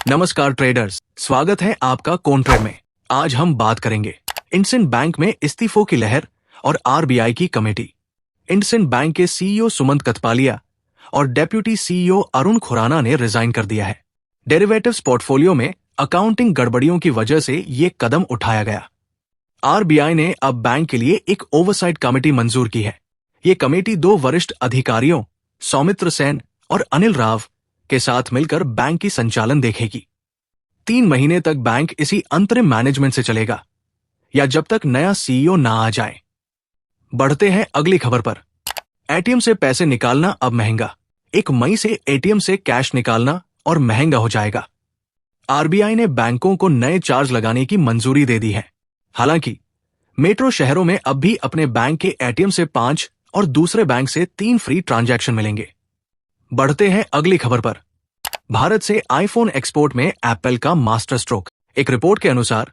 नमस्कार ट्रेडर्स, स्वागत है आपका कॉन्ट्रेड में। आज हम बात करेंगे इंडसइंड बैंक में इस्तीफों की लहर और आरबीआई की कमेटी। इंडसइंड बैंक के सीईओ सुमंत कथपालिया और डेप्यूटी सीईओ अरुण खुराना ने रिजाइन कर दिया है। डेरिवेटिव्स पोर्टफोलियो में अकाउंटिंग गड़बड़ियों की वजह से ये कदम उठाया गया। आरबीआई ने अब बैंक के लिए एक ओवरसाइट कमेटी मंजूर की है। ये कमेटी 2 वरिष्ठ अधिकारियों सौमित्र सेन और अनिल राव के साथ मिलकर बैंक की संचालन देखेगी। 3 महीने तक बैंक इसी अंतरिम मैनेजमेंट से चलेगा या जब तक नया सीईओ ना आ जाए। बढ़ते हैं अगली खबर पर। एटीएम से पैसे निकालना अब महंगा। 1 मई से एटीएम से कैश निकालना और महंगा हो जाएगा। आरबीआई ने बैंकों को नए चार्ज लगाने की मंजूरी दे दी है। हालांकि मेट्रो शहरों में अब भी अपने बैंक के एटीएम से 5 और दूसरे बैंक से 3 फ्री ट्रांजैक्शन मिलेंगे। बढ़ते हैं अगली खबर पर। भारत से आईफोन एक्सपोर्ट में एप्पल का मास्टर स्ट्रोक। एक रिपोर्ट के अनुसार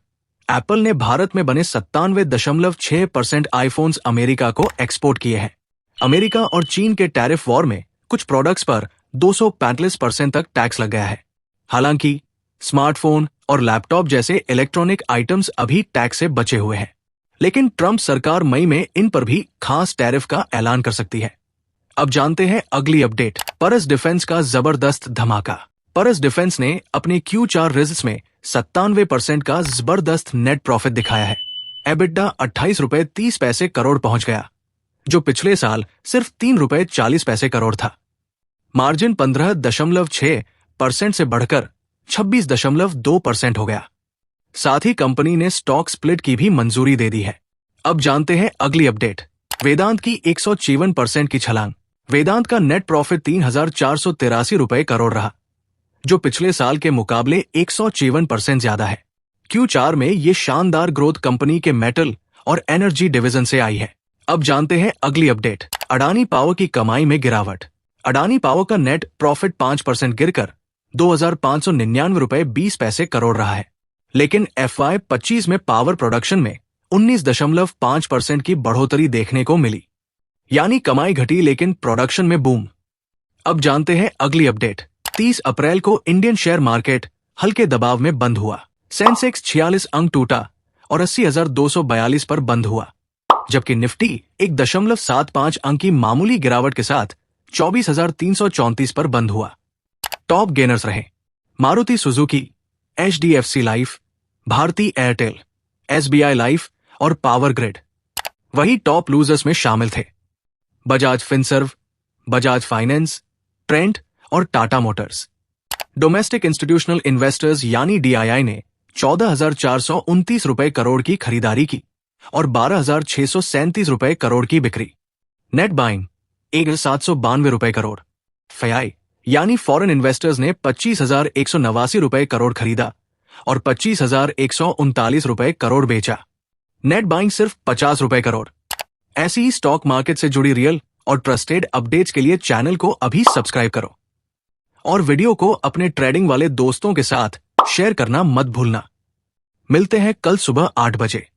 एप्पल ने भारत में बने 97.6% आईफोन्स अमेरिका को एक्सपोर्ट किए हैं। अमेरिका और चीन के टैरिफ वॉर में कुछ प्रोडक्ट्स पर 245% तक टैक्स लग गया है। हालांकि स्मार्टफोन और लैपटॉप जैसे इलेक्ट्रॉनिक आइटम्स अभी टैक्स से बचे हुए हैं, लेकिन ट्रंप सरकार मई में इन पर भी खास टैरिफ का ऐलान कर सकती है। अब जानते हैं अगली अपडेट। परस डिफेंस का जबरदस्त धमाका। परस डिफेंस ने अपने Q4 रिजल्ट्स में 97% का जबरदस्त नेट प्रॉफिट दिखाया है। एबिटा 28 रुपए 30 पैसे करोड़ पहुंच गया, जो पिछले साल सिर्फ 3 रुपए 40 पैसे करोड़ था। मार्जिन 15.6% से बढ़कर 26.2% हो गया। साथ ही कंपनी ने स्टॉक स्प्लिट की भी मंजूरी दे दी है। अब जानते हैं अगली अपडेट। वेदांत की 154% की छलांग। वेदांत का नेट प्रॉफिट 3,483 रुपए करोड़ रहा, जो पिछले साल के मुकाबले 154% ज्यादा है। Q4 में ये शानदार ग्रोथ कंपनी के मेटल और एनर्जी डिवीजन से आई है। अब जानते हैं अगली अपडेट। अडानी पावर की कमाई में गिरावट। अडानी पावर का नेट प्रॉफिट 5% गिरकर 2,599 रुपए 20 पैसे करोड़ रहा है, लेकिन FY25 में पावर प्रोडक्शन में 19.5% की बढ़ोतरी देखने को मिली, यानी कमाई घटी लेकिन प्रोडक्शन में बूम। अब जानते हैं अगली अपडेट। 30 अप्रैल को इंडियन शेयर मार्केट हल्के दबाव में बंद हुआ। सेंसेक्स 46 अंक टूटा और 80,242 पर बंद हुआ, जबकि निफ्टी 1.75 अंक की मामूली गिरावट के साथ 24,334 पर बंद हुआ। टॉप गेनर्स रहे Maruti Suzuki, HDFC life, Bharti Airtel, SBI life और पावर ग्रिड। वही टॉप लूजर्स में शामिल थे बजाज फिनसर्व, बजाज फाइनेंस, ट्रेंट और Tata Motors. Domestic institutional investors यानी DII ने 14,429 रुपए करोड़ की खरीदारी की और 12,637 रुपए करोड़ की बिक्री। नेट बाइंग 1,792 रुपए करोड़। FII यानी फॉरेन इन्वेस्टर्स ने 25,189 रुपए करोड़ खरीदा और 25,139 रुपए करोड़ बेचा। नेट बाइंग सिर्फ 50 रुपए करोड़। ऐसी ही स्टॉक मार्केट से जुड़ी रियल और ट्रस्टेड अपडेट्स के लिए चैनल को अभी सब्सक्राइब करो और वीडियो को अपने ट्रेडिंग वाले दोस्तों के साथ शेयर करना मत भूलना। मिलते हैं कल सुबह 8 बजे।